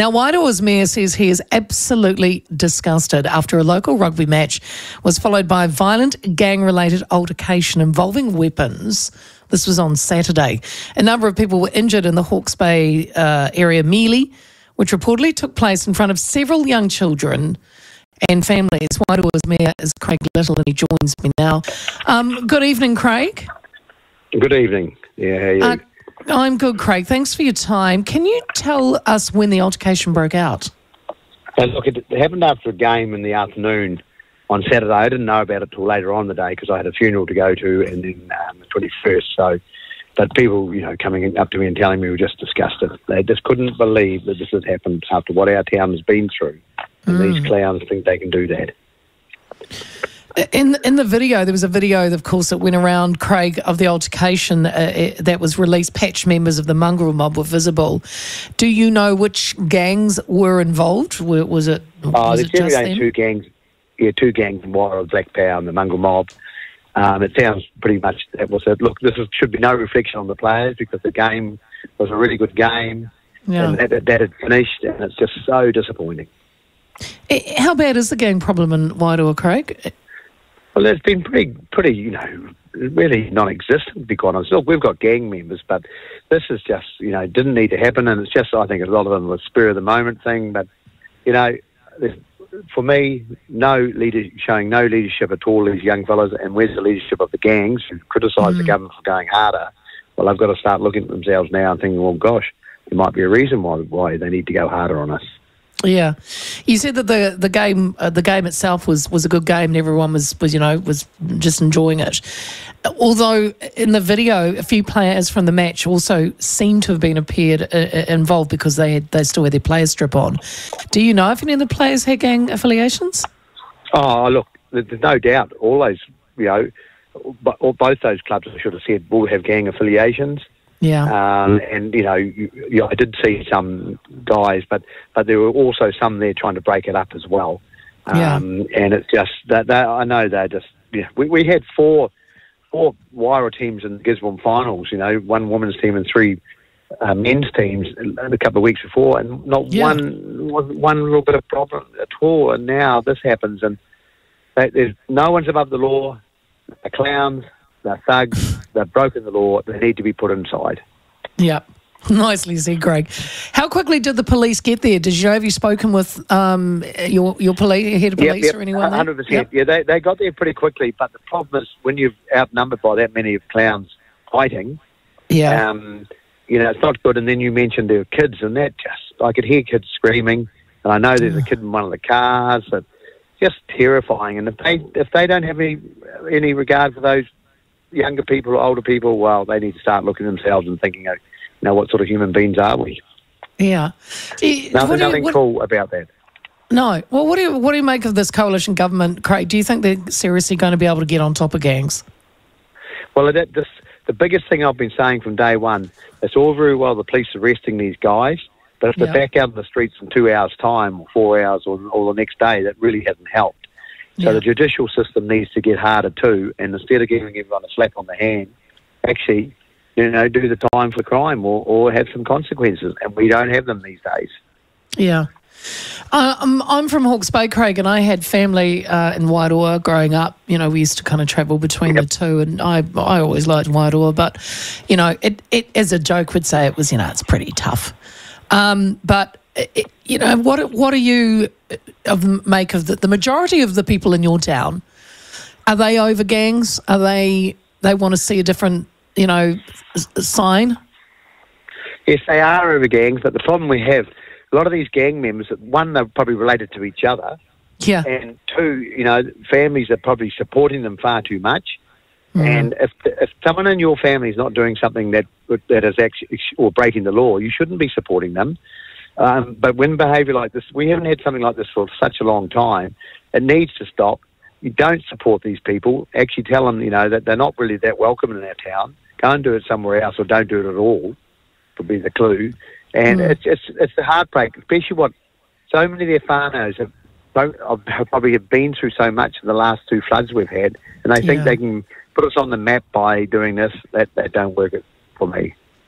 Now, Wairoa's mayor says he is absolutely disgusted after a local rugby match was followed by a violent gang-related altercation involving weapons. This was on Saturday. A number of people were injured in the Hawke's Bay area melee, which reportedly took place in front of several young children and families. Wairoa's mayor is Craig Little, and he joins me now. Good evening, Craig. Good evening. Yeah, how are you? I'm good, Craig. Thanks for your time. Can you tell us when the altercation broke out? Look, it happened after a game in the afternoon on Saturday. I didn't know about it till later on in the day because I had a funeral to go to, and then the 21st. So, but people, coming up to me and telling me were just disgusted. They just couldn't believe that this had happened after what our town has been through. And these clowns think they can do that. In the video, there was a video, of course, that went around, Craig, of the altercation that was released. Patch members of the mongrel mob were visible. Do you know which gangs were involved? Was it there's just them? two gangs. Yeah, two gangs, Wairoa, Black Power, and the mongrel mob. It sounds pretty much that was it. Look, should be no reflection on the players because the game was a really good game, and that had finished, and it's just so disappointing. How bad is the gang problem in Wairoa, Craig? Well, it's been pretty, really non-existent, to be quite honest. Look, we've got gang members, but this is just, didn't need to happen, and it's just, I think, a lot of them were a spur of the moment thing. But, for me, showing no leadership at all, these young fellas, and where's the leadership of the gangs who criticise the government for going harder? Well, they've got to start looking at themselves now and thinking, well, gosh, there might be a reason why they need to go harder on us. Yeah, you said that the game itself was a good game and everyone was just enjoying it. Although in the video, a few players from the match also seem to have been involved because they still had their player strip on. Do you know if any of the players had gang affiliations? Oh, look, there's no doubt. All those, both those clubs, I should have said, will have gang affiliations. Yeah. I did see some guys, but there were also some there trying to break it up as well. And it's just that I know they're just we had four Wairoa teams in the Gisborne finals. One women's team and three men's teams a couple of weeks before, and not one real bit of problem at all. And now this happens, and there's no one's above the law. They're clowns. They're thugs. They've broken the law. They need to be put inside. Yep. Nicely said, Craig. How quickly did the police get there? Did you know, have you spoken with your police, head of police or anyone there? 100%. Yep. Yeah, they got there pretty quickly, but the problem is when you're outnumbered by that many of clowns fighting, it's not good. And then you mentioned there were kids, and that I could hear kids screaming, and I know there's a kid in one of the cars, but just terrifying. And if they don't have any regard for those younger people or older people, well, they need to start looking at themselves and thinking, what sort of human beings are we? Yeah. Nothing cool about that. No. Well, what do you make of this coalition government, Craig? Do you think they're seriously going to be able to get on top of gangs? Well, the biggest thing I've been saying from day one, it's all very well the police arresting these guys, but if they're back out in the streets in 2 hours' time or 4 hours or the next day, that really hasn't helped. So the judicial system needs to get harder too, and instead of giving everyone a slap on the hand, actually, do the time for crime or have some consequences, and we don't have them these days. Yeah. I'm from Hawke's Bay, Craig, and I had family in Wairoa growing up. We used to kind of travel between the two, and I always liked Wairoa, but, it as a joke would say it was, it's pretty tough. But what do you make of the majority of the people in your town? Are they over gangs? Are they want to see a different, sign? Yes, they are over gangs, but the problem we have, a lot of these gang members, one, they're probably related to each other. Yeah. And two, families are probably supporting them far too much. And if someone in your family is not doing something that is actually or breaking the law, you shouldn't be supporting them. But when behaviour like this, we haven't had something like this for such a long time. It needs to stop. You don't support these people. Actually tell them, that they're not really that welcome in our town. Go and do it somewhere else, or don't do it at all. Would be the clue. And it's the heartbreak, especially what so many of their whānaus have probably been through so much in the last two floods we've had, and they think they can put us on the map by doing this. That don't work for me.